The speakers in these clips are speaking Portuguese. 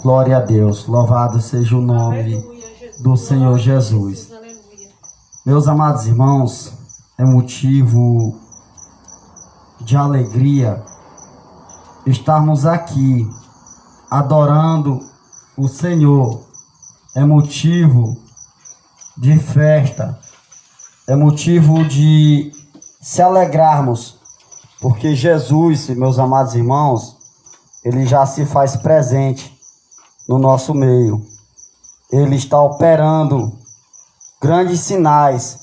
Glória a Deus. Louvado seja o nome do Senhor Jesus. Meus amados irmãos, é motivo de alegria estarmos aqui adorando o Senhor. É motivo de festa. É motivo de se alegrarmos, porque Jesus, meus amados irmãos, Ele já se faz presente no nosso meio. Ele está operando grandes sinais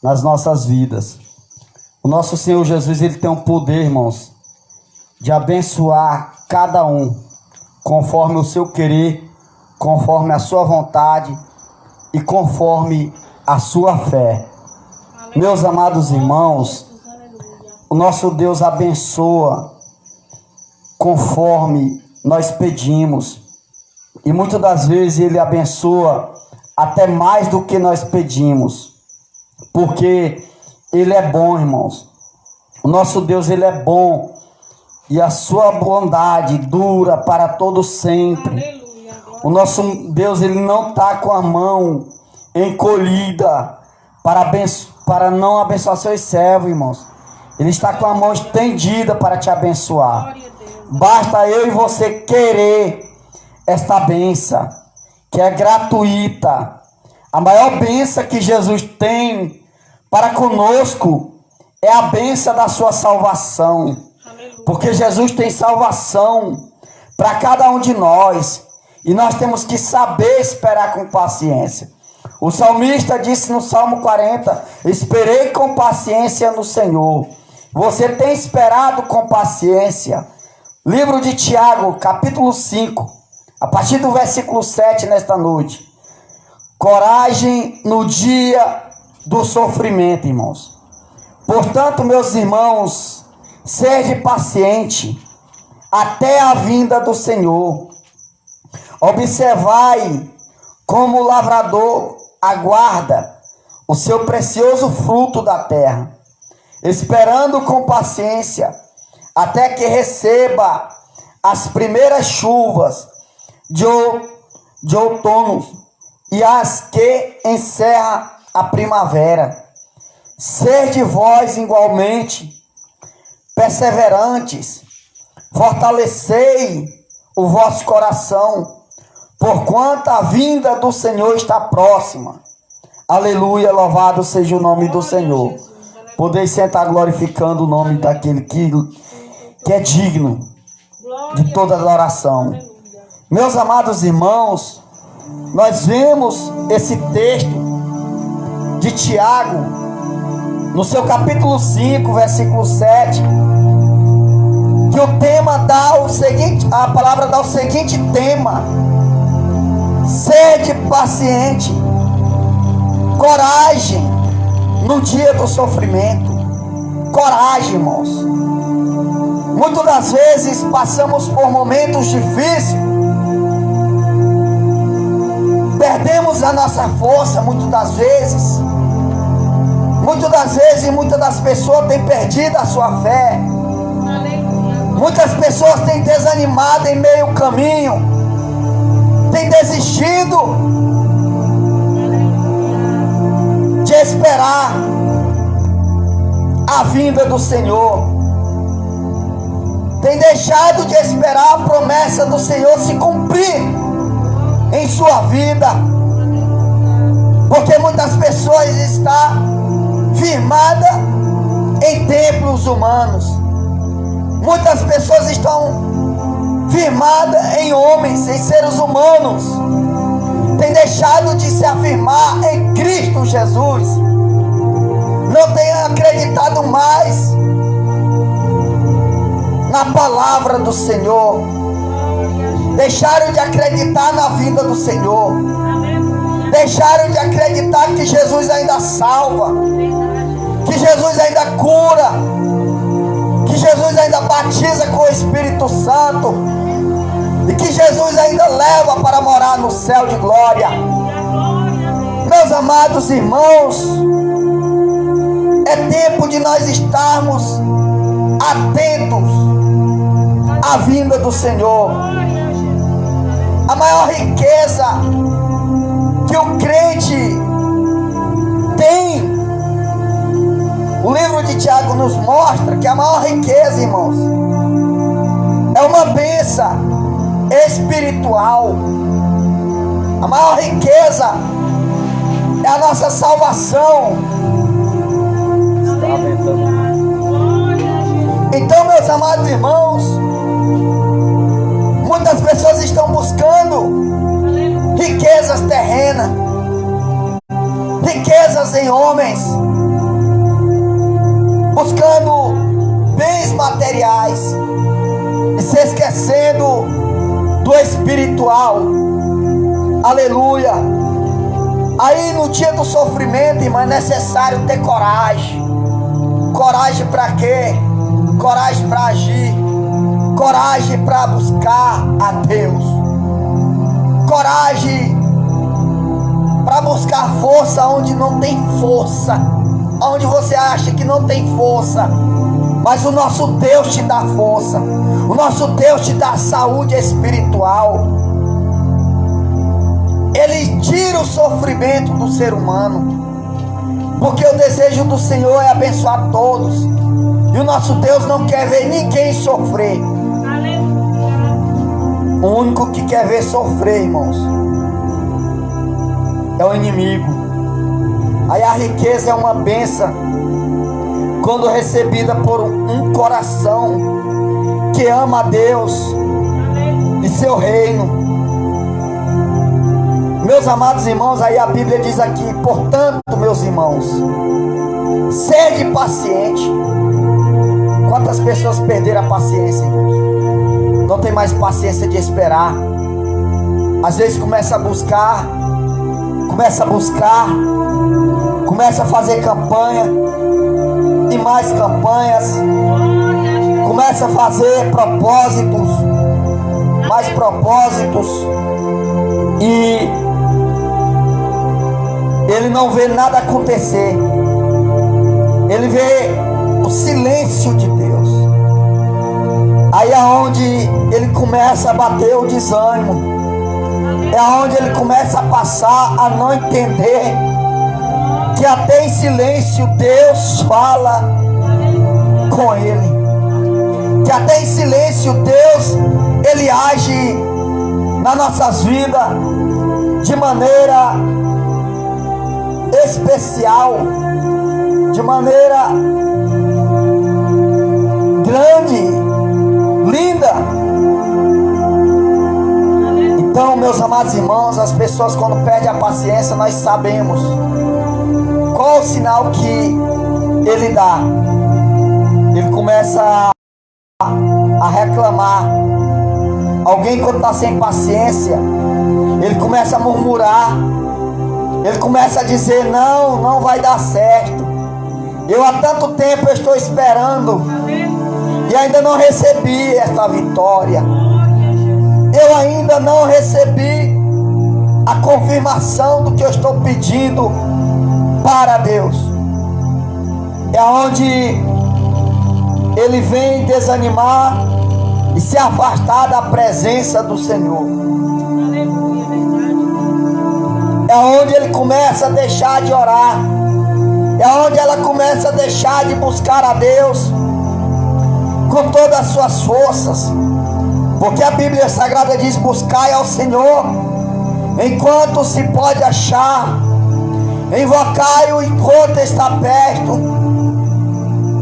nas nossas vidas. O nosso Senhor Jesus, Ele tem um poder, irmãos, de abençoar cada um, conforme o seu querer, conforme a sua vontade e conforme a sua fé. Meus amados irmãos, o nosso Deus abençoa conforme nós pedimos. E muitas das vezes Ele abençoa até mais do que nós pedimos. Porque Ele é bom, irmãos. O nosso Deus, Ele é bom. E a sua bondade dura para todo sempre. O nosso Deus, Ele não está com a mão encolhida para não abençoar seus servos, irmãos. Ele está com a mão estendida para te abençoar. Basta eu e você querer esta bênção, que é gratuita. A maior bênção que Jesus tem para conosco é a bênção da sua salvação. Porque Jesus tem salvação para cada um de nós. E nós temos que saber esperar com paciência. O salmista disse no Salmo 40: esperei com paciência no Senhor. Você tem esperado com paciência? Livro de Tiago, capítulo 5, a partir do versículo 7 nesta noite. Coragem no dia do sofrimento, irmãos. Portanto, meus irmãos, sede paciente até a vinda do Senhor. Observai como o lavrador aguarda o seu precioso fruto da terra, esperando com paciência até que receba as primeiras chuvas de outono e as que encerra a primavera. Sede vós igualmente perseverantes, fortalecei o vosso coração, porquanto a vinda do Senhor está próxima. Aleluia, louvado seja o nome do Senhor. Podeis sentar glorificando o nome daquele que é digno de toda adoração. Meus amados irmãos, nós vemos esse texto de Tiago, no seu capítulo 5, versículo 7, que o tema dá o seguinte, a palavra dá o seguinte tema: sede paciente, coragem no dia do sofrimento. Coragem, irmãos. Muitas das vezes passamos por momentos difíceis, perdemos a nossa força, muitas das vezes, muitas das pessoas têm perdido a sua fé. Muitas pessoas têm desanimado em meio caminho, têm desistido de esperar a vinda do Senhor, tem deixado de esperar a promessa do Senhor se cumprir em sua vida, porque muitas pessoas estão firmadas em templos humanos, muitas pessoas estão firmadas em homens, em seres humanos, tem deixado de se afirmar em Cristo Jesus, não tem acreditado mais na palavra do Senhor, deixaram de acreditar na vinda do Senhor, deixaram de acreditar que Jesus ainda salva, que Jesus ainda cura, que Jesus ainda batiza com o Espírito Santo e que Jesus ainda leva para morar no céu de glória. Meus amados irmãos, é tempo de nós estarmos atentos à vinda do Senhor. A maior riqueza que o crente tem, o livro de Tiago nos mostra que a maior riqueza, irmãos, é uma bênção espiritual. A maior riqueza é a nossa salvação. Então, meus amados irmãos, muitas pessoas estão buscando riquezas terrenas, riquezas em homens, buscando bens materiais e se esquecendo do espiritual. Aleluia. Aí no dia do sofrimento, irmão, é necessário ter coragem. Coragem para quê? Coragem para agir. Coragem para buscar a Deus. Coragem para buscar força onde não tem força. Onde você acha que não tem força. Mas o nosso Deus te dá força. O nosso Deus te dá saúde espiritual. Ele tira o sofrimento do ser humano. Porque o desejo do Senhor é abençoar todos. E o nosso Deus não quer ver ninguém sofrer. O único que quer ver sofrer, irmãos, é o inimigo. Aí a riqueza é uma bênção quando recebida por um coração que ama a Deus e seu reino. Meus amados irmãos, aí a Bíblia diz aqui: portanto, meus irmãos, sede paciente. Quantas pessoas perderam a paciência, irmãos? Não tem mais paciência de esperar. Às vezes começa a buscar, começa a fazer campanha e mais campanhas, começa a fazer propósitos, mais propósitos, e ele não vê nada acontecer. Ele vê o silêncio de Deus. Aí é onde ele começa a bater o desânimo. É onde ele começa a passar a não entender que até em silêncio Deus fala com ele. Que até em silêncio Deus, ele age nas nossas vidas de maneira especial, de maneira grande, linda. Então, meus amados irmãos, as pessoas quando perdem a paciência, nós sabemos qual o sinal que ele dá. Ele começa a reclamar. Alguém quando está sem paciência, ele começa a murmurar. Ele começa a dizer: não vai dar certo. Eu há tanto tempo estou esperando e ainda não recebi esta vitória. Eu ainda não recebi a confirmação do que eu estou pedindo para Deus. É onde ele vem desanimar e se afastar da presença do Senhor. É onde ele começa a deixar de orar. É onde ela começa a deixar de buscar a Deus com todas as suas forças. Porque a Bíblia Sagrada diz: buscai ao Senhor enquanto se pode achar, invocai-o enquanto está perto.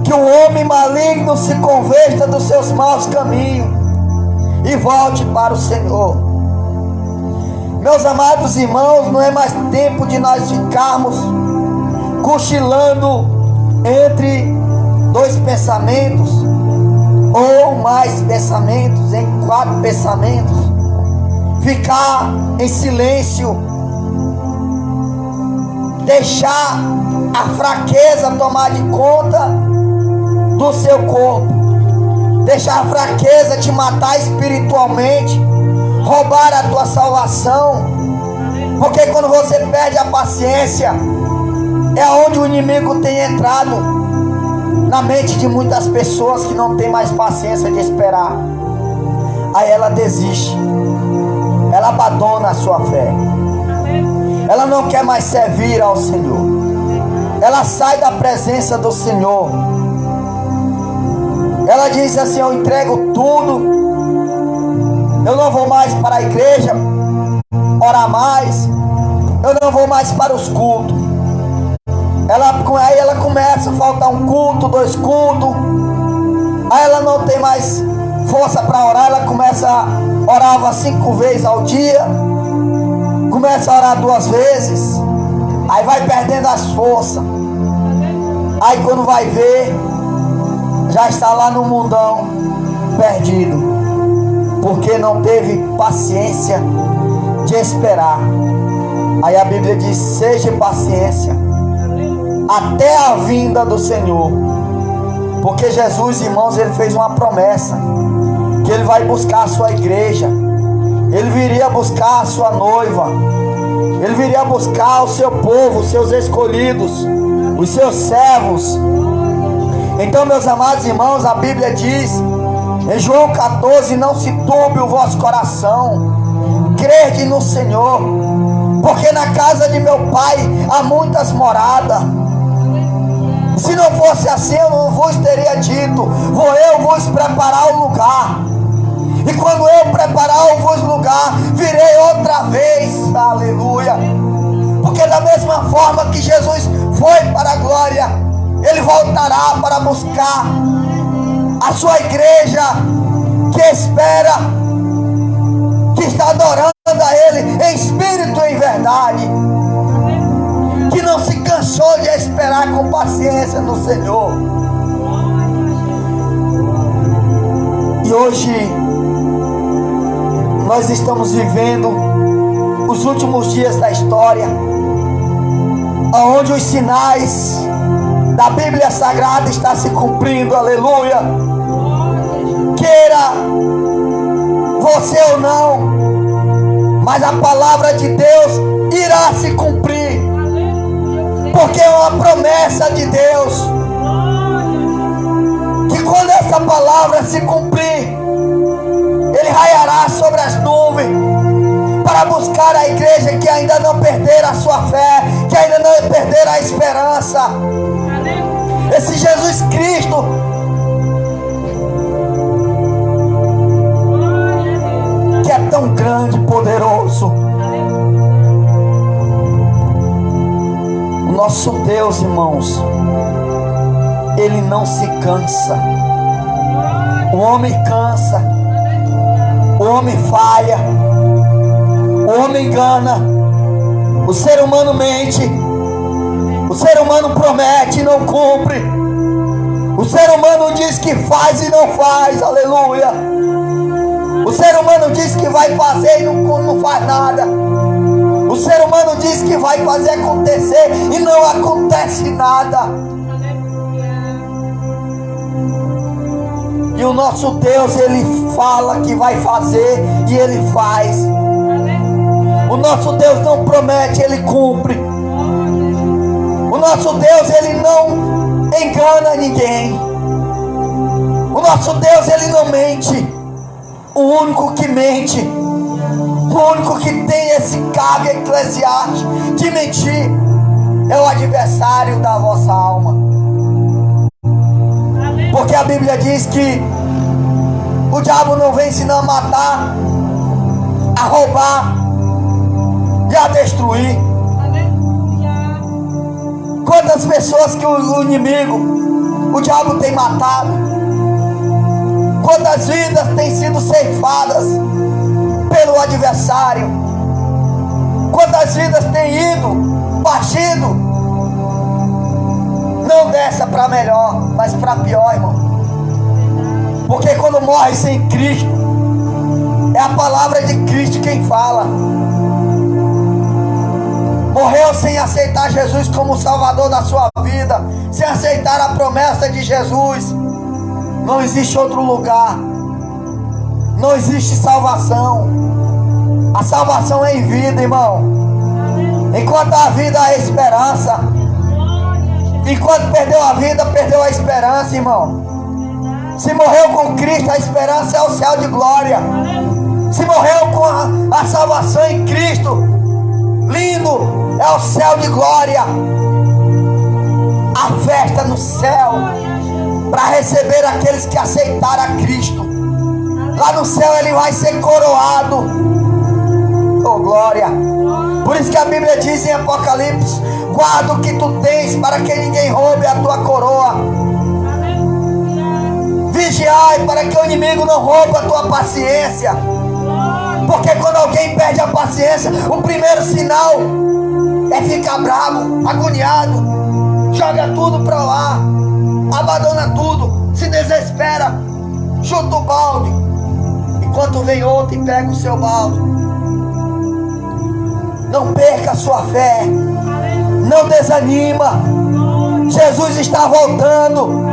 Que o homem maligno se converta dos seus maus caminhos e volte para o Senhor. Meus amados irmãos, não é mais tempo de nós ficarmos cochilando entre dois pensamentos ou mais pensamentos, em 4 pensamentos. Ficar em silêncio, deixar a fraqueza tomar de conta do seu corpo, deixar a fraqueza te matar espiritualmente, roubar a tua salvação. Porque quando você perde a paciência, é onde o inimigo tem entrado na mente de muitas pessoas que não tem mais paciência de esperar. Aí ela desiste, ela ela abandona a sua fé. Ela não quer mais servir ao Senhor. Ela sai da presença do Senhor. Ela diz assim: eu entrego tudo, eu não vou mais para a igreja orar mais, eu não vou mais para os cultos. Aí ela começa a faltar um culto, 2 cultos. Aí ela não tem mais força para orar. Ela orava 5 vezes ao dia, começa a orar 2 vezes, aí vai perdendo as forças. Aí quando vai ver, já está lá no mundão, perdido, porque não teve paciência de esperar. Aí a Bíblia diz: seja paciência até a vinda do Senhor. Porque Jesus, irmãos, ele fez uma promessa, que ele vai buscar a sua igreja, ele viria buscar a sua noiva, ele viria buscar o seu povo, os seus escolhidos, os seus servos. Então, meus amados irmãos, a Bíblia diz em João 14: não se turbe o vosso coração, crede no Senhor, porque na casa de meu Pai há muitas moradas. Se não fosse assim, eu não vos teria dito: vou eu vos preparar o lugar. E quando eu preparar o vos lugar, virei outra vez. Aleluia. Porque da mesma forma que Jesus foi para a glória, ele voltará para buscar a sua igreja que espera, que está adorando a ele em espírito e em verdade, que não se cansou de esperar com paciência no Senhor. E hoje nós estamos vivendo os últimos dias da história, onde os sinais da Bíblia Sagrada estão se cumprindo. Aleluia. Queira você ou não, mas a palavra de Deus irá se cumprir, porque é uma promessa de Deus, que quando essa palavra se cumprir, ele raiará sobre as nuvens para buscar a igreja que ainda não perderam a sua fé, que ainda não perderam a esperança. Esse Jesus Cristo que é tão grande e poderoso. O nosso Deus, irmãos, ele não se cansa. O homem cansa, o homem falha, o homem engana, o ser humano mente, o ser humano promete e não cumpre, o ser humano diz que faz e não faz. Aleluia. O ser humano diz que vai fazer e não faz nada. O ser humano diz que vai fazer acontecer e não acontece nada. E o nosso Deus, ele fala que vai fazer e ele faz. O nosso Deus não promete, ele cumpre. O nosso Deus, ele não engana ninguém. O nosso Deus, ele não mente. O único que mente, o único que tem esse cargo eclesiástico de mentir, é o adversário da vossa alma. Porque a Bíblia diz que o diabo não vem senão a matar, a roubar e a destruir. Quantas pessoas que o inimigo, o diabo tem matado? Quantas vidas têm sido ceifadas pelo adversário? Quantas vidas têm ido, partido, não dessa para melhor, mas para pior, irmão. Porque quando morre sem Cristo, é a palavra de Cristo quem fala. Morreu sem aceitar Jesus como Salvador da sua vida, sem aceitar a promessa de Jesus. Não existe outro lugar, não existe salvação. A salvação é em vida, irmão. Enquanto a vida há esperança. Enquanto perdeu a vida, perdeu a esperança, irmão. Se morreu com Cristo, a esperança é o céu de glória. Se morreu com a salvação em Cristo, lindo, é o céu de glória. A festa no céu para receber aqueles que aceitaram a Cristo. Lá no céu ele vai ser coroado. Oh glória. Por isso que a Bíblia diz em Apocalipse: guarda o que tu tens, para que ninguém roube a tua coroa. Vigiai para que o inimigo não roube a tua paciência. Porque quando alguém perde a paciência, o primeiro sinal é ficar bravo, agoniado, joga tudo para lá, abandona tudo, se desespera, chuta o balde, enquanto vem outro e pega o seu balde. Não perca a sua fé, não desanima, Jesus está voltando.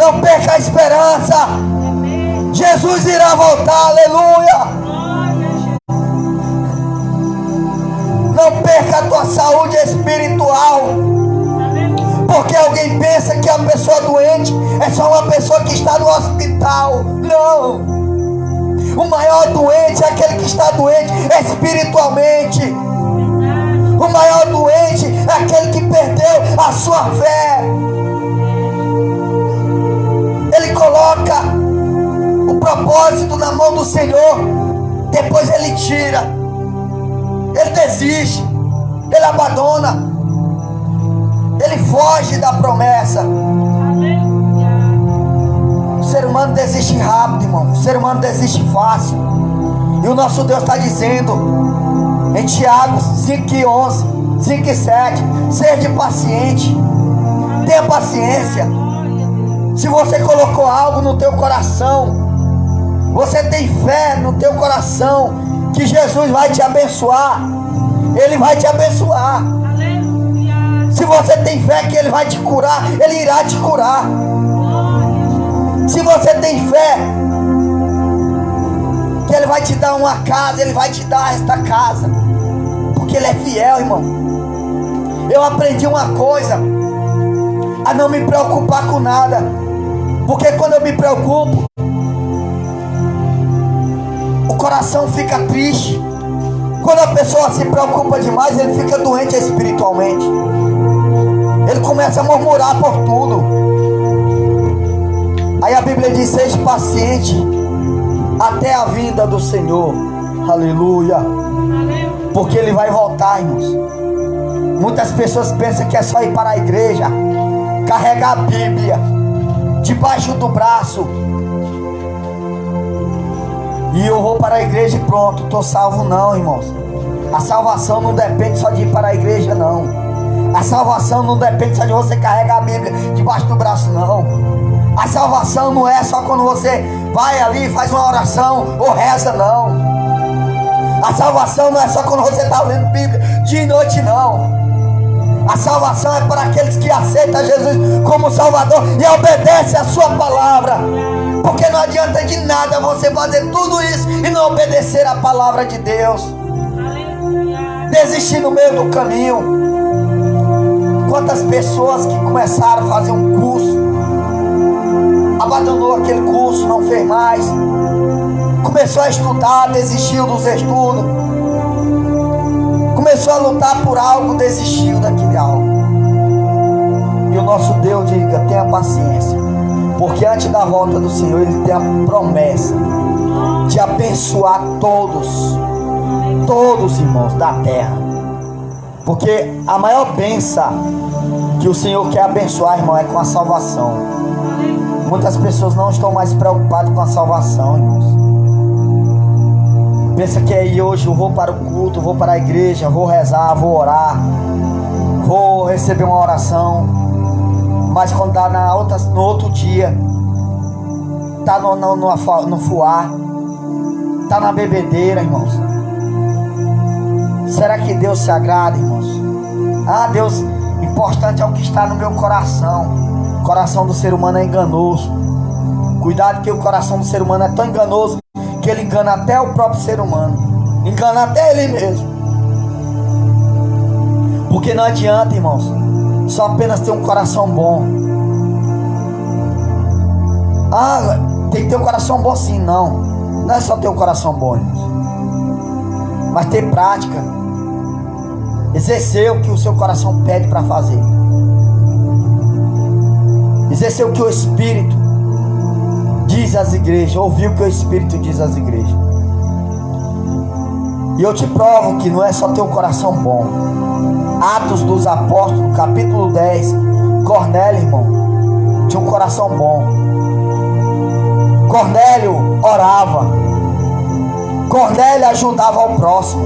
Não perca a esperança, Jesus irá voltar, aleluia. Não perca a tua saúde espiritual, porque alguém pensa que a pessoa doente é só uma pessoa que está no hospital. Não, o maior doente é aquele que está doente espiritualmente. O maior doente é aquele que perdeu a sua fé. Ele coloca o propósito na mão do Senhor, depois ele tira, ele desiste, ele abandona, ele foge da promessa. O ser humano desiste rápido, irmão. O ser humano desiste fácil. E o nosso Deus está dizendo em Tiago 5:11, 5:7: seja paciente, tenha paciência. Se você colocou algo no teu coração, você tem fé no teu coração que Jesus vai te abençoar, Ele vai te abençoar. Se você tem fé que Ele vai te curar, Ele irá te curar. Se você tem fé que Ele vai te dar uma casa, Ele vai te dar esta casa, porque Ele é fiel, irmão. Eu aprendi uma coisa: a não me preocupar com nada, porque quando eu me preocupo, o coração fica triste. Quando a pessoa se preocupa demais, ele fica doente espiritualmente. Ele começa a murmurar por tudo. Aí a Bíblia diz: seja paciente até a vinda do Senhor. Aleluia. Porque Ele vai voltar, irmãos. Muitas pessoas pensam que é só ir para a igreja, carregar a Bíblia debaixo do braço, e eu vou para a igreja e pronto, estou salvo. Não, irmãos. A salvação não depende só de ir para a igreja, não. A salvação não depende só de você carregar a Bíblia debaixo do braço, não. A salvação não é só quando você vai ali e faz uma oração ou reza, não. A salvação não é só quando você está lendo Bíblia dia e noite, não. A salvação é para aqueles que aceitam Jesus como Salvador e obedecem a sua palavra. Porque não adianta de nada você fazer tudo isso e não obedecer a palavra de Deus. Desistir no meio do caminho. Quantas pessoas que começaram a fazer um curso, abandonou aquele curso, não fez mais, começou a estudar, desistiu dos estudos, começou a lutar por algo, desistiu daquele algo. E o nosso Deus diga: tenha paciência, porque antes da volta do Senhor Ele tem a promessa de abençoar todos, irmãos da terra. Porque a maior bênção que o Senhor quer abençoar, irmão, é com a salvação. Muitas pessoas não estão mais preocupadas com a salvação, irmãos. Pensa que aí hoje eu vou para o culto, vou para a igreja, vou rezar, vou orar, vou receber uma oração, mas quando está no outro dia, está no fuar, está na bebedeira, irmãos. Será que Deus se agrada, irmãos? Deus, importante é o que está no meu coração. O coração do ser humano é enganoso. Cuidado, que o coração do ser humano é tão enganoso que ele engana até o próprio ser humano, engana até ele mesmo. Porque não adianta, irmãos, só apenas ter um coração bom. Tem que ter um coração bom sim, não Não é só ter um coração bom, irmãos, mas ter prática, exercer o que o seu coração pede para fazer, exercer o que o Espírito diz às igrejas, ouvir o que o Espírito diz às igrejas. E eu te provo que não é só ter um coração bom. Atos dos Apóstolos, capítulo 10, Cornélio, irmão, tinha um coração bom. Cornélio orava, Cornélio ajudava ao próximo.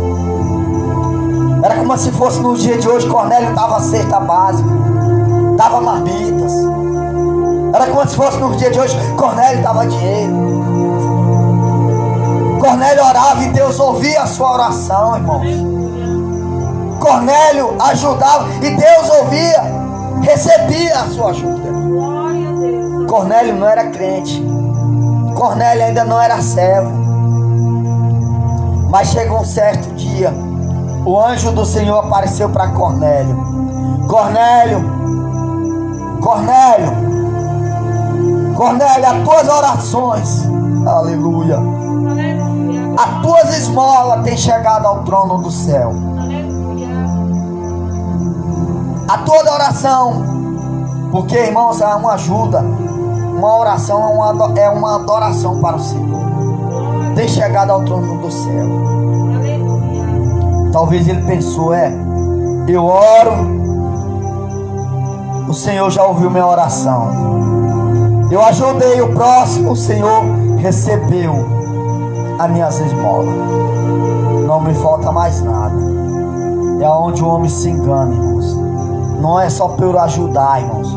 Era como se fosse no dia de hoje. Cornélio dava cesta básica, dava marmitas. Era como se fosse no dia de hoje. Cornélio dava dinheiro. Cornélio orava e Deus ouvia a sua oração, irmãos. Cornélio ajudava e Deus ouvia, recebia a sua ajuda. Cornélio não era crente, Cornélio ainda não era servo, mas chegou um certo dia, o anjo do Senhor apareceu para Cornélio. Cornélio, Cornélio, Cornélio, as tuas orações, aleluia, as tuas esmolas têm chegado ao trono do céu. A tua oração, porque, irmãos, é uma ajuda, uma oração é uma adoração para o Senhor, tem chegado ao trono do céu. Talvez ele pensou, eu oro, o Senhor já ouviu minha oração. Eu ajudei o próximo, o Senhor recebeu as minhas esmolas. Não me falta mais nada. É onde o homem se engana, irmãos. Não é só por ajudar, irmãos.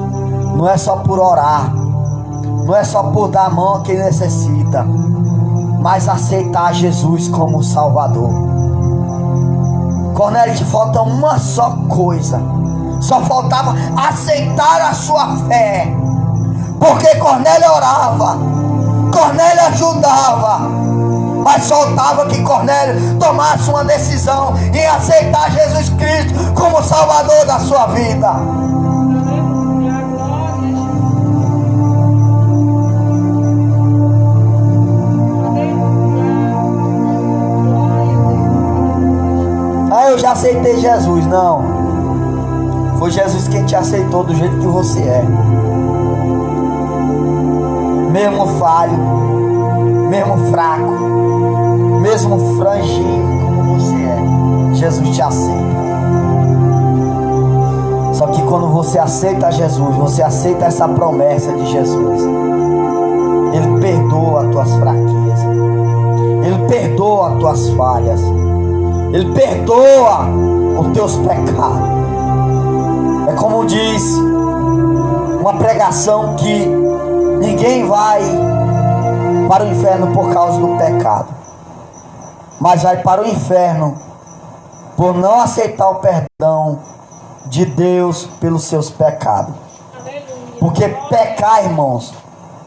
Não é só por orar. Não é só por dar a mão a quem necessita, mas aceitar Jesus como Salvador. Cornélio, te falta uma só coisa. Só faltava aceitar a sua fé. Porque Cornélio orava, Cornélio ajudava, mas faltava que Cornélio tomasse uma decisão em aceitar Jesus Cristo como Salvador da sua vida. Eu já aceitei Jesus. Não, foi Jesus quem te aceitou do jeito que você é, mesmo falho, mesmo fraco, mesmo franjinho como você é. Jesus te aceita. Só que quando você aceita Jesus, você aceita essa promessa de Jesus, Ele perdoa as tuas fraquezas, Ele perdoa as tuas falhas, Ele perdoa os teus pecados. É como diz uma pregação que ninguém vai para o inferno por causa do pecado, mas vai para o inferno por não aceitar o perdão de Deus pelos seus pecados. Porque pecar, irmãos,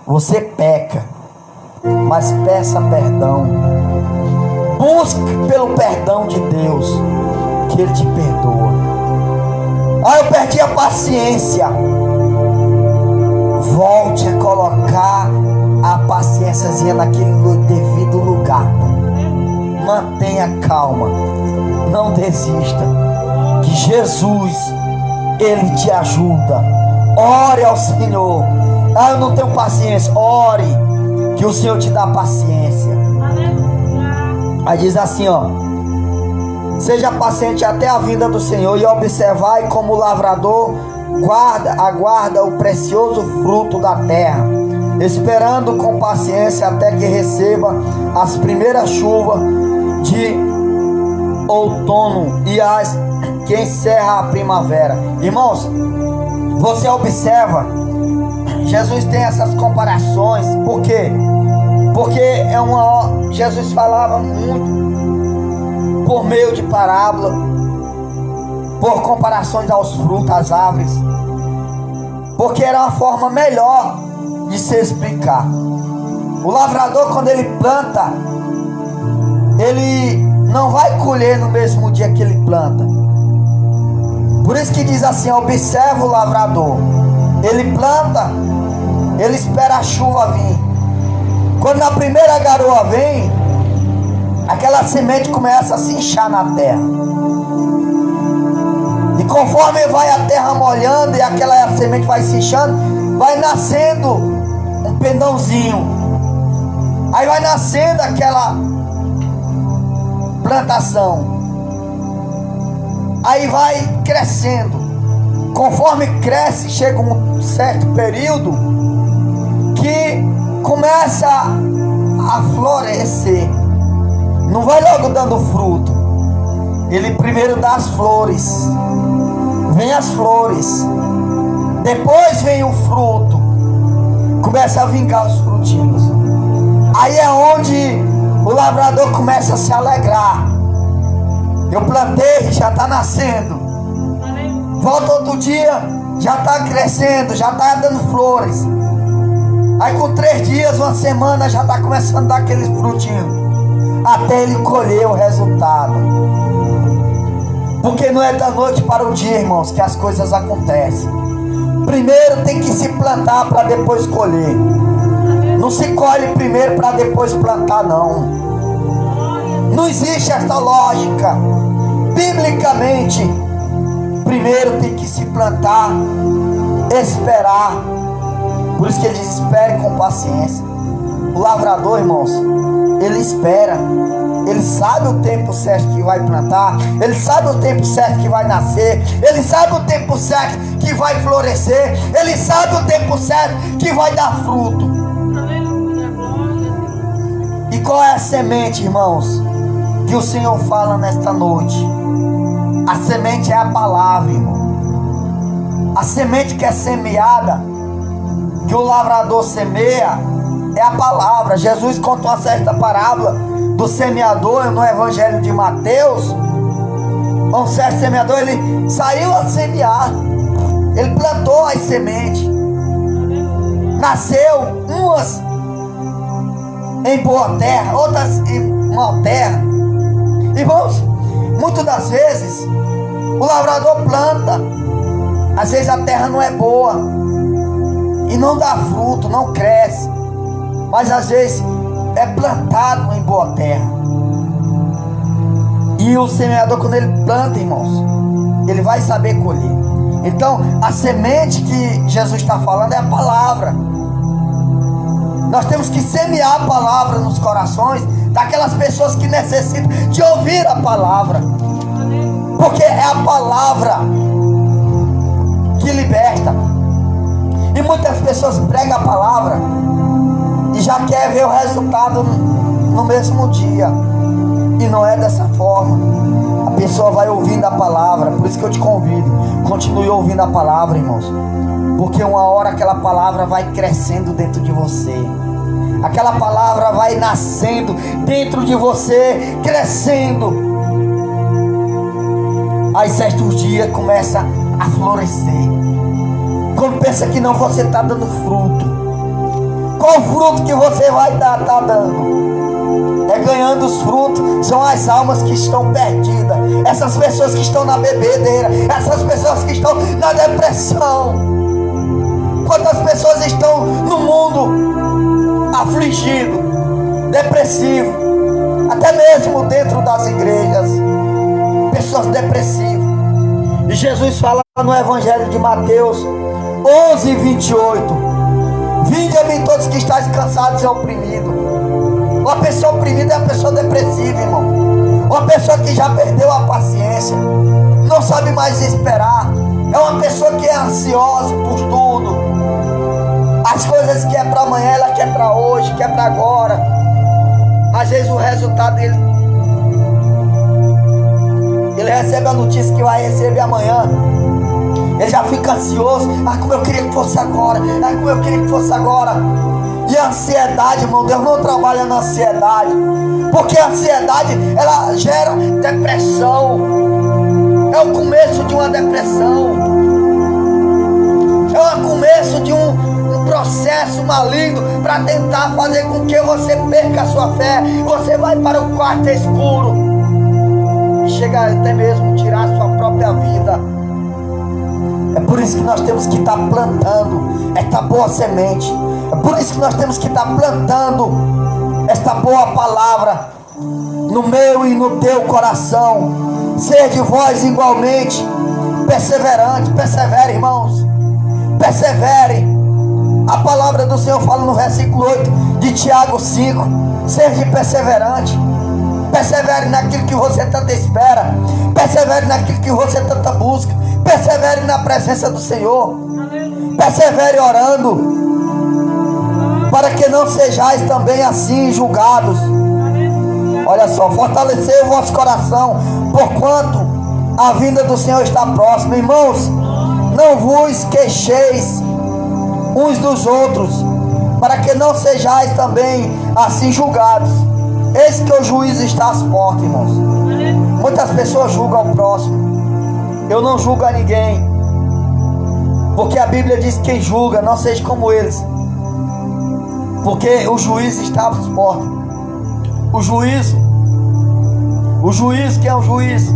você peca, mas peça perdão. Busque pelo perdão de Deus, que Ele te perdoa. Eu perdi a paciência. Volte a colocar a paciênciazinha naquele devido lugar. Mantenha calma, não desista, que Jesus, Ele te ajuda. Ore ao Senhor. Eu não tenho paciência. Ore, que o Senhor te dá paciência. Aí diz assim, seja paciente até a vinda do Senhor, e observai como o lavrador aguarda o precioso fruto da terra, esperando com paciência até que receba as primeiras chuvas de outono e as que encerra a primavera. Irmãos, você observa, Jesus tem essas comparações. Por quê? Porque Jesus falava muito por meio de parábola, por comparações aos frutos, às árvores, porque era uma forma melhor de se explicar. O lavrador, quando ele planta, ele não vai colher no mesmo dia que ele planta. Por isso que diz assim: observa o lavrador. Ele planta, ele espera a chuva vir, Quando a primeira garoa vem, aquela semente começa a se inchar na terra. E conforme vai a terra molhando e aquela semente vai se inchando, vai nascendo um pendãozinho. Aí vai nascendo aquela plantação. Aí vai crescendo. Conforme cresce, chega um certo período que começa a florescer. Não vai logo dando fruto. Ele primeiro dá as flores. Vem as flores. Depois vem o fruto. Começa a vingar os frutinhos. Aí é onde o lavrador começa a se alegrar. Eu plantei, já está nascendo. Volta outro dia, já está crescendo, já está dando flores. Aí com 3 dias, uma semana, já está começando a dar aqueles frutinhos. Até ele colher o resultado. Porque não é da noite para o dia, irmãos, que as coisas acontecem. Primeiro tem que se plantar para depois colher. Não se colhe primeiro para depois plantar, não. Não existe essa lógica. Biblicamente, primeiro tem que se plantar, esperar. Por isso que ele diz: espere com paciência. O lavrador, irmãos, ele espera. Ele sabe o tempo certo que vai plantar. Ele sabe o tempo certo que vai nascer. Ele sabe o tempo certo que vai florescer. Ele sabe o tempo certo que vai dar fruto. E qual é a semente, irmãos, que o Senhor fala nesta noite? A semente é a palavra, irmão. A semente que é semeada, que o lavrador semeia, é a palavra. Jesus conta uma certa parábola do semeador no Evangelho de Mateus. Um certo semeador, ele saiu a semear. Ele plantou as sementes. Nasceu umas em boa terra, outras em mau terra. Irmãos, muitas das vezes o lavrador planta. Às vezes a terra não é boa e não dá fruto, não cresce. Mas às vezes é plantado em boa terra. E o semeador, quando ele planta, irmãos, ele vai saber colher. Então a semente que Jesus está falando é a palavra. Nós temos que semear a palavra nos corações daquelas pessoas que necessitam de ouvir a palavra. Porque é a palavra que liberta. E muitas pessoas pregam a palavra e já quer ver o resultado no mesmo dia. E não é dessa forma. A pessoa vai ouvindo a palavra. Por isso que eu te convido, continue ouvindo a palavra, irmãos. Porque uma hora aquela palavra vai crescendo dentro de você. Aquela palavra vai nascendo dentro de você, crescendo. Aí certos dias começa a florescer. Quando pensa que não, você está dando fruto. Qual fruto que você vai dar? Está dando. É ganhando os frutos. São as almas que estão perdidas. Essas pessoas que estão na bebedeira. Essas pessoas que estão na depressão. Quantas pessoas estão no mundo afligido, depressivo, até mesmo dentro das igrejas, pessoas depressivas. E Jesus fala no Evangelho de Mateus 11:28: vinde a mim todos que estáis cansados e oprimidos. Uma pessoa oprimida é uma pessoa depressiva, irmão. Uma pessoa que já perdeu a paciência, não sabe mais esperar. É uma pessoa que é ansiosa por tudo. As coisas que é para amanhã, ela quer para hoje, quer para agora. Às vezes o resultado dele, ele recebe a notícia que vai receber amanhã. Ele já fica ansioso. Ah, como eu queria que fosse agora. Ah, como eu queria que fosse agora. E a ansiedade, irmão, Deus não trabalha na ansiedade. Porque a ansiedade, ela gera depressão. É o começo de uma depressão. É o começo de um processo maligno para tentar fazer com que você perca a sua fé. Você vai para o quarto escuro e chega até mesmo tirar a sua própria vida. É por isso que nós temos que estar plantando esta boa semente. É por isso que nós temos que estar plantando esta boa palavra no meu e no teu coração. Sede vós igualmente perseverante. Persevere, irmãos. Persevere. A palavra do Senhor fala no versículo 8 de Tiago 5. Seja perseverante. Persevere naquilo que você tanto espera. Persevere naquilo que você tanto busca. Persevere na presença do Senhor. Persevere orando, para que não sejais também assim julgados. Olha só, fortalecei o vosso coração, porquanto a vinda do Senhor está próxima. Irmãos, não vos queixeis uns dos outros, para que não sejais também assim julgados. Eis que o juízo está às portas, irmãos. Muitas pessoas julgam o próximo. Eu não julgo a ninguém, porque a Bíblia diz que quem julga não seja como eles, porque o juízo está às portas. O juízo, quem é o juiz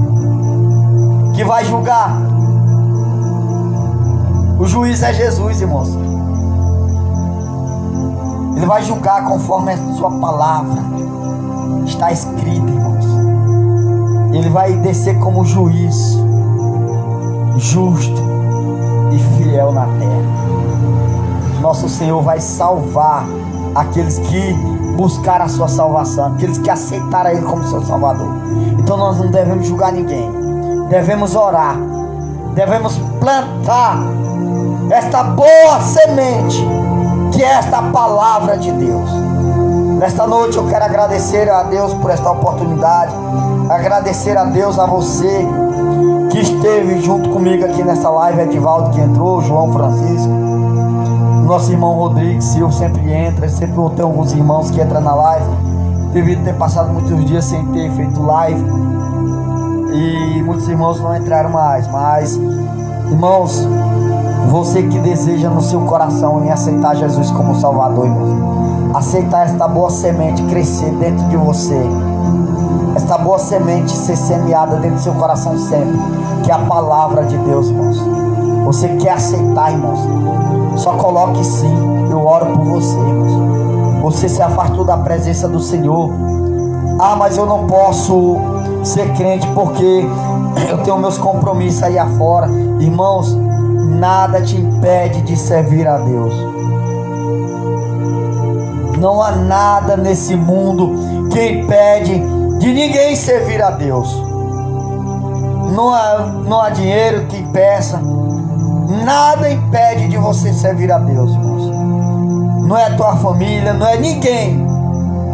que vai julgar? O juiz é Jesus, irmãos. Ele vai julgar conforme a sua palavra está escrita, irmãos. Ele vai descer como juiz justo e fiel na terra. Nosso Senhor vai salvar aqueles que buscaram a sua salvação, aqueles que aceitaram Ele como seu Salvador. Então nós não devemos julgar ninguém, devemos orar, devemos plantar esta boa semente, que é esta palavra de Deus. Nesta noite eu quero agradecer a Deus por esta oportunidade, agradecer a Deus, a você que esteve junto comigo aqui nessa live, Edivaldo que entrou, João Francisco, nosso irmão Rodrigo Silva sempre entra, sempre tem alguns irmãos que entram na live, devido ter passado muitos dias sem ter feito live, e muitos irmãos não entraram mais, mas irmãos, você que deseja no seu coração em aceitar Jesus como Salvador, irmãos, aceitar esta boa semente crescer dentro de você, esta boa semente ser semeada dentro do seu coração sempre, que é a palavra de Deus, irmãos. Você quer aceitar, irmãos? Só coloque sim, eu oro por você, irmãos. Você se afastou da presença do Senhor. Ah, mas eu não posso ser crente porque eu tenho meus compromissos aí afora. Irmãos, nada te impede de servir a Deus. Não há nada nesse mundo que impede de ninguém servir a Deus. Não há dinheiro que impeça. Nada impede de você servir a Deus, irmãos. Não é a tua família, não é ninguém.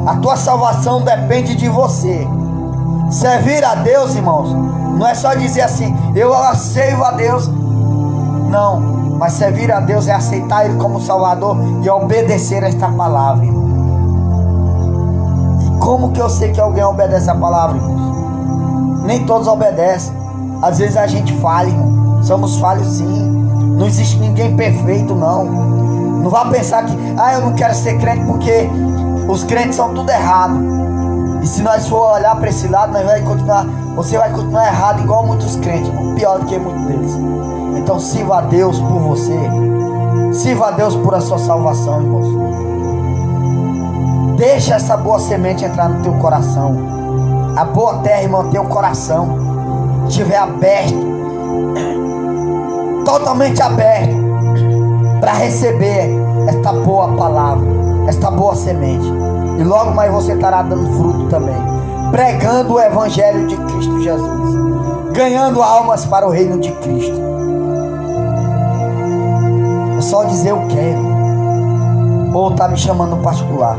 A tua salvação depende de você. Servir a Deus, irmãos, não é só dizer assim, eu sirvo a Deus. Não, mas servir a Deus é aceitar Ele como Salvador e obedecer a esta palavra, irmão. E como que eu sei que alguém obedece a palavra, irmãos? Nem todos obedecem. Às vezes a gente falha, irmão. Somos falhos sim. Não existe ninguém perfeito, não. Não vá pensar que, eu não quero ser crente porque os crentes são tudo errado. E se nós for olhar para esse lado, você vai continuar errado igual muitos crentes, irmão. Pior do que muitos deles. Então sirva a Deus por você. Sirva a Deus por a sua salvação, irmãos. Deixa essa boa semente entrar no teu coração. A boa terra, irmão, teu coração estiver aberto, totalmente aberto, para receber esta boa palavra, esta boa semente. E logo mais você estará dando fruto também, pregando o Evangelho de Cristo Jesus, ganhando almas para o reino de Cristo. É só dizer eu quero, ou está me chamando no particular.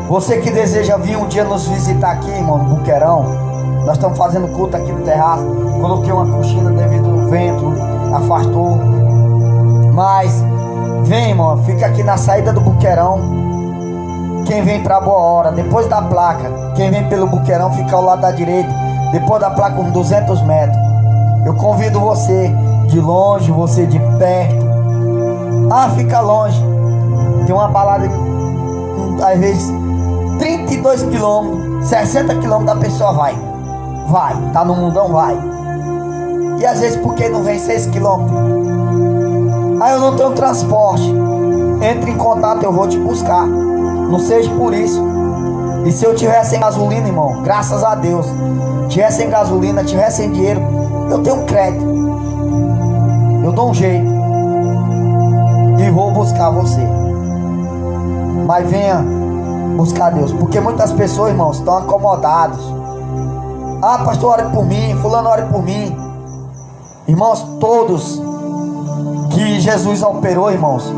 Você que deseja vir um dia nos visitar aqui, irmão, no Buqueirão, nós estamos fazendo culto aqui no terraço. Coloquei uma cortina devido ao vento, afastou. Mas vem, irmão, fica aqui na saída do Buqueirão. Quem vem para Boa Hora, depois da placa, quem vem pelo Buqueirão fica ao lado da direita, depois da placa uns 200 metros. Eu convido você de longe, você de perto. Fica longe. Tem uma balada, às vezes 32 quilômetros, 60 quilômetros da pessoa vai, tá no mundão, vai. E às vezes porque não vem 6 quilômetros? Aí eu não tenho transporte. Entre em contato, eu vou te buscar. Não seja por isso. E se eu tivesse sem gasolina, irmão, graças a Deus, tivesse sem gasolina, tivesse sem dinheiro, eu tenho crédito. Eu dou um jeito e vou buscar você. Mas venha buscar Deus, porque muitas pessoas, irmãos, estão acomodados. Ah, pastor, ore por mim, fulano, ore por mim. Irmãos, todos que Jesus operou, irmãos,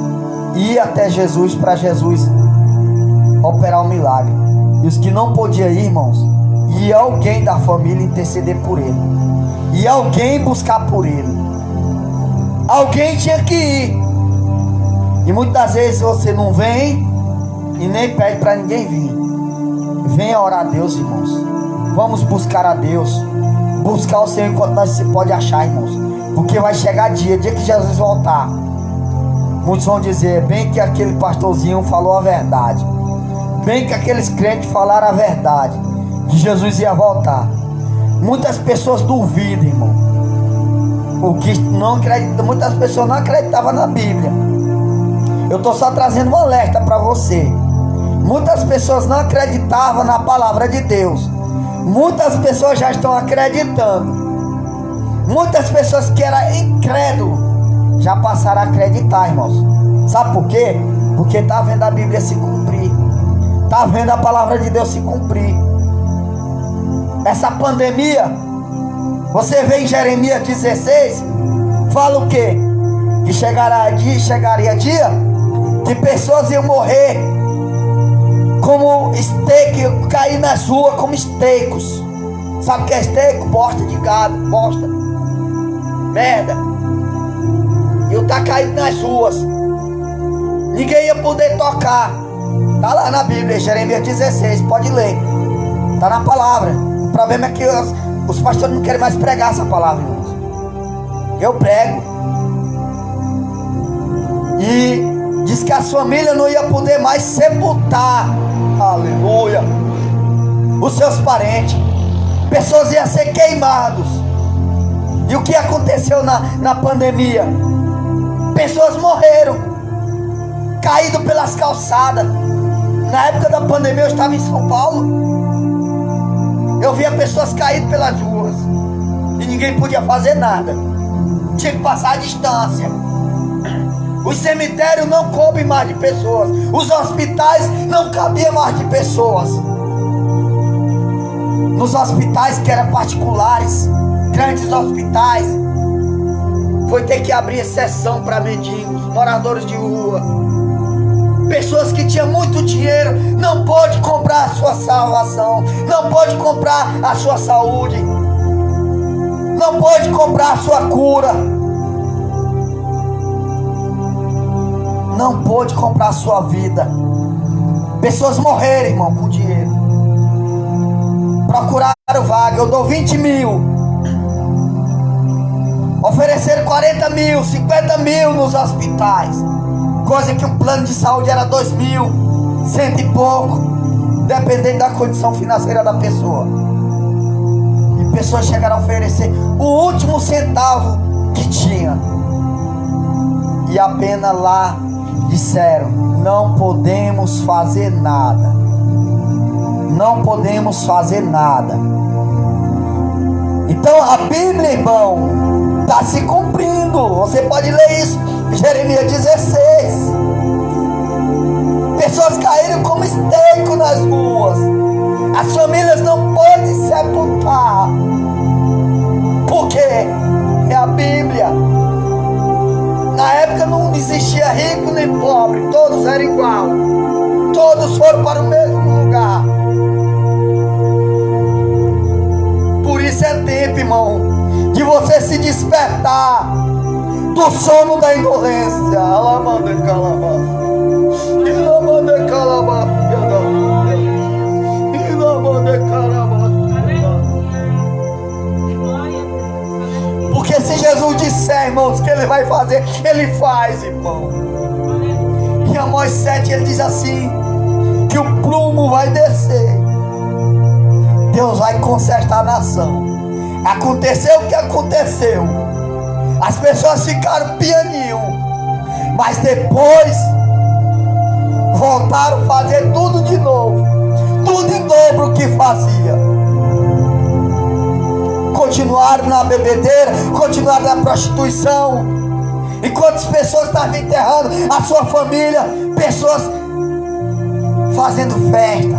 ia até Jesus para Jesus operar o milagre. E os que não podiam ir, irmãos, ia alguém da família interceder por ele, ia alguém buscar por ele. Alguém tinha que ir. E muitas das vezes você não vem e nem pede para ninguém vir. Venha orar a Deus, irmãos. Vamos buscar a Deus, buscar o Senhor enquanto nós se pode achar, irmãos, porque vai chegar dia que Jesus voltar. Muitos vão dizer, bem que aquele pastorzinho falou a verdade, bem que aqueles crentes falaram a verdade, que Jesus ia voltar. Muitas pessoas duvidam, irmão. O que não acredita, muitas pessoas não acreditavam na Bíblia. Eu estou só trazendo um alerta para você. Muitas pessoas não acreditavam na palavra de Deus. Muitas pessoas já estão acreditando. Muitas pessoas que eram incrédulos já passaram a acreditar, irmãos. Sabe por quê? Porque está vendo a Bíblia se cumprir, está vendo a palavra de Deus se cumprir. Essa pandemia, você vê em Jeremias 16, fala o quê? Que chegaria dia que pessoas iam morrer como esteco, cair nas ruas como estecos. Sabe o que é esteco? Bosta de gado, bosta, merda. E tá caído nas ruas, ninguém ia poder tocar. Tá lá na Bíblia, Jeremias 16, pode ler, tá na palavra. O problema é que os pastores não querem mais pregar essa palavra, irmãos. Eu prego. E diz que as famílias não iam poder mais sepultar, aleluia, os seus parentes. Pessoas iam ser queimados. E o que aconteceu na pandemia? Pessoas morreram, caído pelas calçadas. Na época da pandemia eu estava em São Paulo. Eu via pessoas caídas pelas ruas e ninguém podia fazer nada. Tinha que passar a distância. Os cemitérios não coubem mais de pessoas. Os hospitais não cabiam mais de pessoas. Nos hospitais que eram particulares, grandes hospitais, foi ter que abrir exceção para mendigos, moradores de rua. Pessoas que tinham muito dinheiro não pôde comprar a sua salvação, não pôde comprar a sua saúde, não pôde comprar a sua cura, não pôde comprar a sua vida. Pessoas morreram, irmão, com dinheiro. Procuraram vaga, eu dou 20 mil. Ofereceram 40 mil, 50 mil nos hospitais. Coisa que o plano de saúde era 2.000, 100 e pouco, dependendo da condição financeira da pessoa. E pessoas chegaram a oferecer o último centavo que tinha. E apenas lá disseram: não podemos fazer nada. Não podemos fazer nada. Então a Bíblia, irmão, está se cumprindo. Você pode ler isso, Jeremias 16. Pessoas caíram como esteco nas ruas. As famílias não podem sepultar. Por quê? É a Bíblia. Na época não existia rico nem pobre, todos eram igual. Todos foram para o mesmo lugar. Por isso é tempo, irmão, de você se despertar do sono da indolência. Alamanda calabá. Ilamanda calabá. Ilamanda calabá. Porque se Jesus disser, irmãos, que ele vai fazer, ele faz, irmão. Em Amós 7 ele diz assim: que o prumo vai descer. Deus vai consertar a nação. Aconteceu o que aconteceu. As pessoas ficaram pianinho, mas depois voltaram a fazer tudo de novo, tudo em dobro o que fazia. Continuaram na bebedeira, continuaram na prostituição. E quantas pessoas estavam enterrando a sua família, pessoas fazendo festa.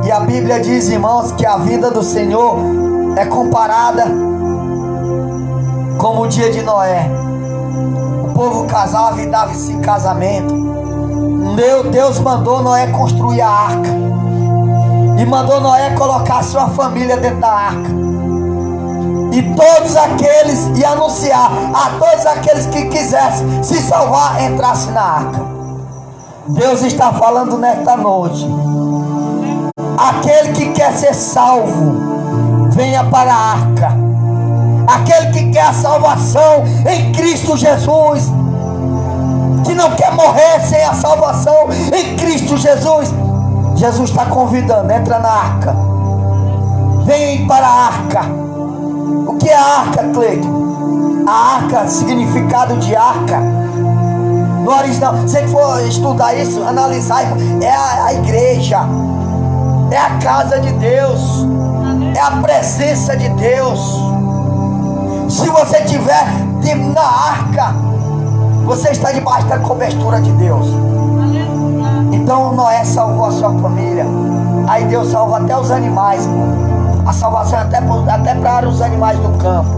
E a Bíblia diz, irmãos, que a vida do Senhor é comparada como o dia de Noé. O povo casava e dava-se em casamento. Deus mandou Noé construir a arca, e mandou Noé colocar a sua família dentro da arca, e todos aqueles, e anunciar a todos aqueles que quisessem se salvar, entrassem na arca. Deus está falando nesta noite: aquele que quer ser salvo, venha para a arca. Aquele que quer a salvação em Cristo Jesus, que não quer morrer sem a salvação em Cristo Jesus, Jesus está convidando: entra na arca, vem para a arca. O que é a arca, Cleiton? A arca, significado de arca no original, se for estudar isso, analisar, é a igreja, é a casa de Deus, é a presença de Deus. Se você estiver na arca, você está debaixo da cobertura de Deus. Então Noé salvou a sua família. Aí Deus salva até os animais. A salvação é até para os animais do campo.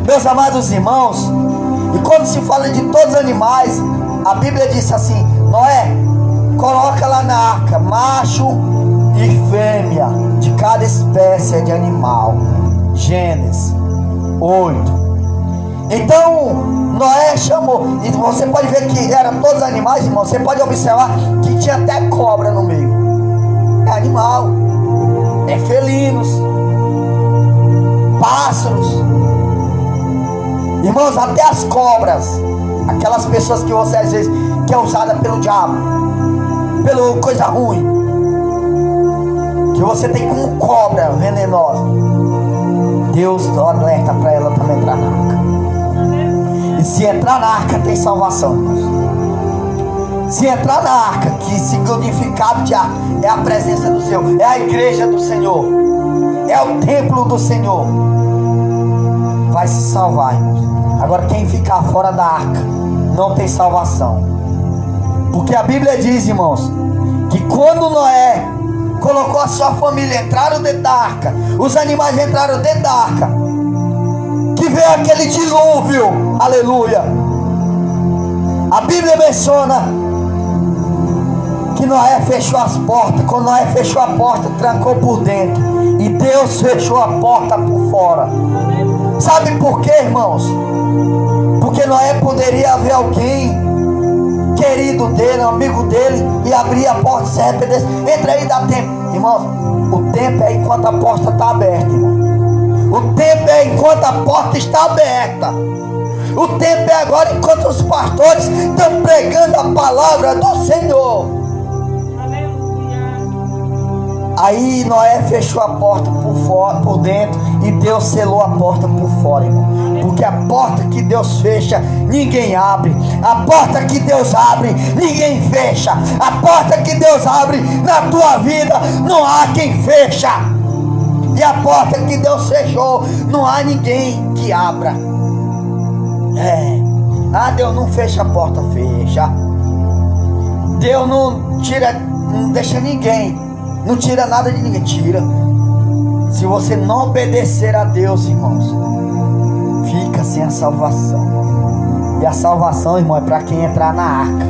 Meus amados irmãos, e quando se fala de todos os animais, a Bíblia diz assim: Noé, coloca lá na arca macho e fêmea de cada espécie de animal. Gênesis 8. Então Noé chamou, e você pode ver que eram todos animais, irmão. Você pode observar que tinha até cobra no meio. É animal, é felinos, pássaros. Irmãos, até as cobras, aquelas pessoas que você às vezes que é usada pelo diabo, pela coisa ruim, que você tem como cobra venenosa, Deus alerta para ela também entrar na arca. E se entrar na arca tem salvação, irmãos. Se entrar na arca, que significado de arca é a presença do Senhor, é a igreja do Senhor, é o templo do Senhor, vai se salvar, irmãos. Agora quem ficar fora da arca não tem salvação. Porque a Bíblia diz, irmãos, que quando Noé colocou a sua família, entraram dentro da arca, os animais entraram dentro da arca, que veio aquele dilúvio, aleluia. A Bíblia menciona que Noé fechou as portas. Quando Noé fechou a porta, trancou por dentro, e Deus fechou a porta por fora. Sabe por quê, irmãos? Porque Noé poderia ver alguém querido dele, amigo dele, e abrir a porta e se arrependesse. Entra aí, dá tempo. Irmãos, o tempo é enquanto a porta está aberta, irmão. O tempo é enquanto a porta está aberta. O tempo é agora enquanto os pastores estão pregando a palavra do Senhor. Aí Noé fechou a porta por fora, por dentro, e Deus selou a porta por fora, irmão. Porque a porta que Deus fecha, ninguém abre. A porta que Deus abre, ninguém fecha. A porta que Deus abre na tua vida, não há quem fecha. E a porta que Deus fechou, não há ninguém que abra. Deus não fecha a porta, fecha. Deus não tira, não deixa ninguém, não tira nada de ninguém, tira. Se você não obedecer a Deus, irmãos, fica sem a salvação. E a salvação, irmão, é para quem entrar na arca,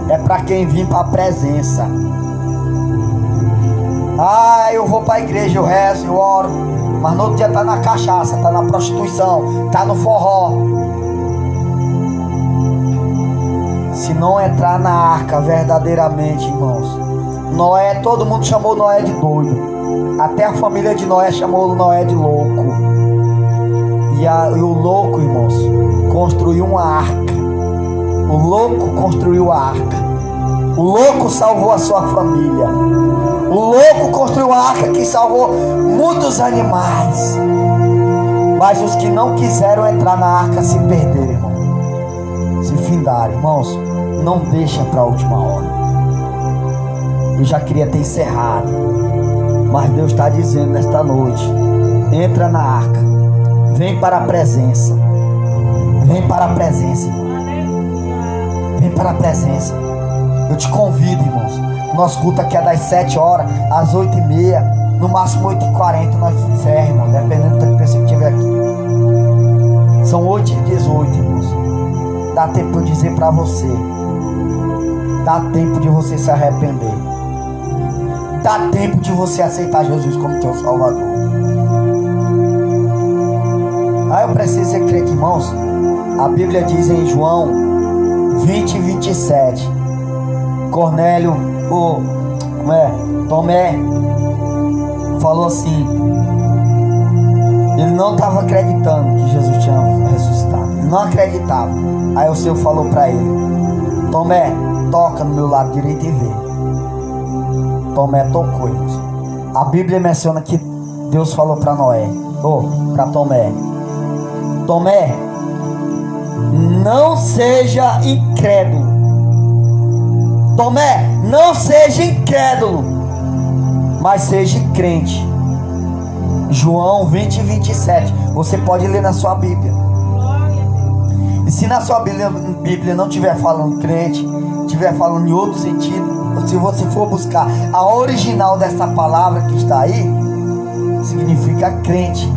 é para quem vir para a presença. Eu vou para a igreja, eu rezo, eu oro, mas no outro dia está na cachaça, está na prostituição, está no forró. Se não entrar na arca verdadeiramente, irmãos, Noé, todo mundo chamou Noé de doido. Até a família de Noé chamou Noé de louco. E o louco, irmãos, construiu uma arca. O louco construiu a arca. O louco salvou a sua família. O louco construiu uma arca que salvou muitos animais. Mas os que não quiseram entrar na arca se perderam, irmão. Se findaram, irmãos. Não deixa para a última hora. Eu já queria ter encerrado, mas Deus está dizendo nesta noite: entra na arca. Vem para a presença. Vem para a presença, irmão. Vem para a presença. Eu te convido, irmãos. Nosso culto aqui é das 7 horas às 8h30. No máximo 8h40 nós encerramos, irmão. Dependendo do tempo que você estiver aqui. São 8h18, irmãos. Dá tempo de eu dizer para você. Dá tempo de você se arrepender. Dá tempo de você aceitar Jesus como teu Salvador. Eu preciso ser crente, irmãos. A Bíblia diz em João 20:27, Cornélio, Tomé, falou assim. Ele não estava acreditando que Jesus tinha ressuscitado. Ele não acreditava. Aí o Senhor falou para ele: Tomé, toca no meu lado direito e vê. Tomé tocou, irmãos. A Bíblia menciona que Deus falou para para Tomé: Tomé, não seja incrédulo. Tomé, não seja incrédulo, mas seja crente. João 20:27. Você pode ler na sua Bíblia. E se na sua Bíblia não estiver falando crente, estiver falando em outro sentido, se você for buscar a original dessa palavra que está aí, significa crente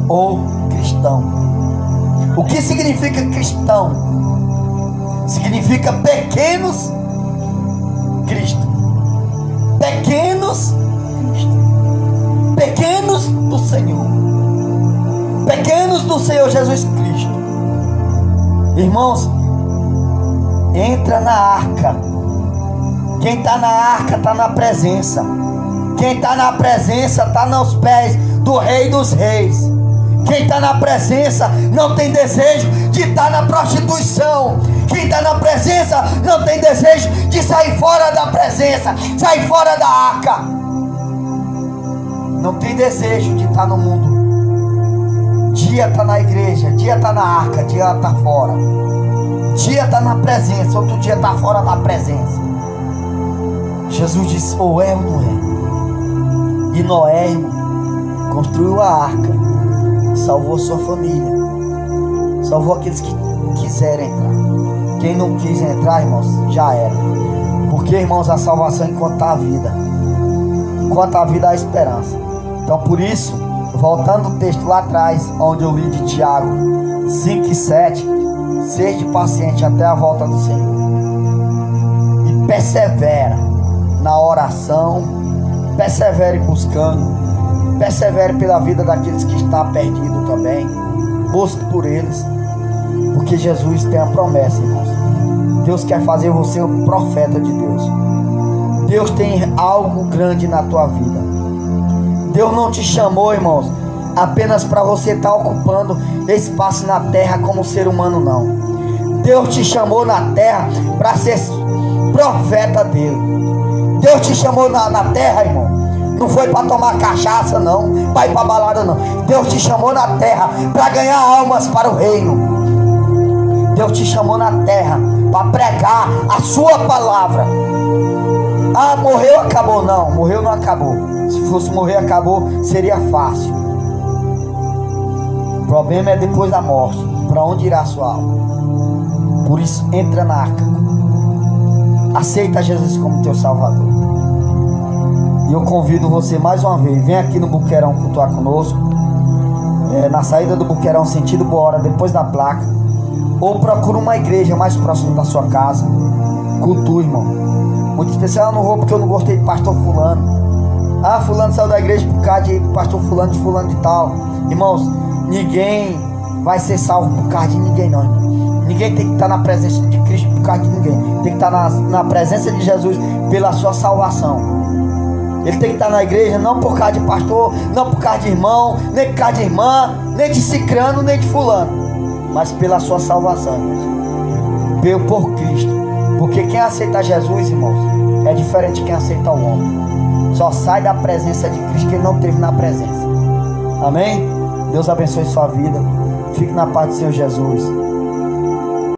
ou cristão. O que significa cristão? Significa pequenos Cristo. Pequenos Cristo. Pequenos do Senhor. Pequenos do Senhor Jesus Cristo. Irmãos, entra na arca. Quem está na arca está na presença. Quem está na presença está nos pés do Rei dos Reis. Quem está na presença não tem desejo de estar na prostituição. Quem está na presença não tem desejo de sair fora da presença, sair fora da arca. Não tem desejo de estar no mundo. Dia está na igreja, dia está na arca, dia está fora. Dia está na presença, outro dia está fora da presença. Jesus disse: ou é ou não é. E Noé, irmão, construiu a arca, salvou sua família, salvou aqueles que quiserem entrar. Quem não quis entrar, irmãos, já era. Porque, irmãos, a salvação enquanto há vida. Enquanto há vida há esperança. Então, por isso, voltando o texto lá atrás, onde eu li de Tiago 5:7, seja paciente até a volta do Senhor. E persevera na oração, persevere buscando, persevere pela vida daqueles que estão perdidos também. Busque por eles, porque Jesus tem a promessa, irmãos. Deus quer fazer você um profeta de Deus. Deus tem algo grande na tua vida. Deus não te chamou, irmãos, apenas para você estar ocupando espaço na terra como ser humano, não. Deus te chamou na terra para ser profeta dele. Deus te chamou na terra, irmão. Não foi para tomar cachaça, não, para ir para balada, não. Deus te chamou na terra para ganhar almas para o reino. Deus te chamou na terra para pregar a sua palavra. Morreu, acabou. Não, morreu, não acabou. Se fosse morrer, acabou, seria fácil. O problema é depois da morte. Para onde irá a sua alma? Por isso, entra na arca. Aceita Jesus como teu Salvador. E eu convido você mais uma vez, vem aqui no Boqueirão cultuar conosco. Na saída do Boqueirão, sentido Boa Hora, depois da placa. Ou procura uma igreja mais próxima da sua casa. Cultua, irmão. Muito especial, eu não vou porque eu não gostei de pastor fulano. Fulano saiu da igreja por causa de pastor fulano de tal. Irmãos, ninguém vai ser salvo por causa de ninguém, não, irmão. Ninguém tem que estar na presença de Cristo por causa de ninguém. Tem que estar na presença de Jesus pela sua salvação. Ele tem que estar na igreja não por causa de pastor, não por causa de irmão, nem por causa de irmã, nem de cicrano, nem de fulano, mas pela sua salvação, irmãos. Por Cristo. Porque quem aceita Jesus, irmãos, é diferente de quem aceita o homem. Só sai da presença de Cristo que ele não teve na presença. Amém? Deus abençoe sua vida. Fique na paz do Senhor Jesus.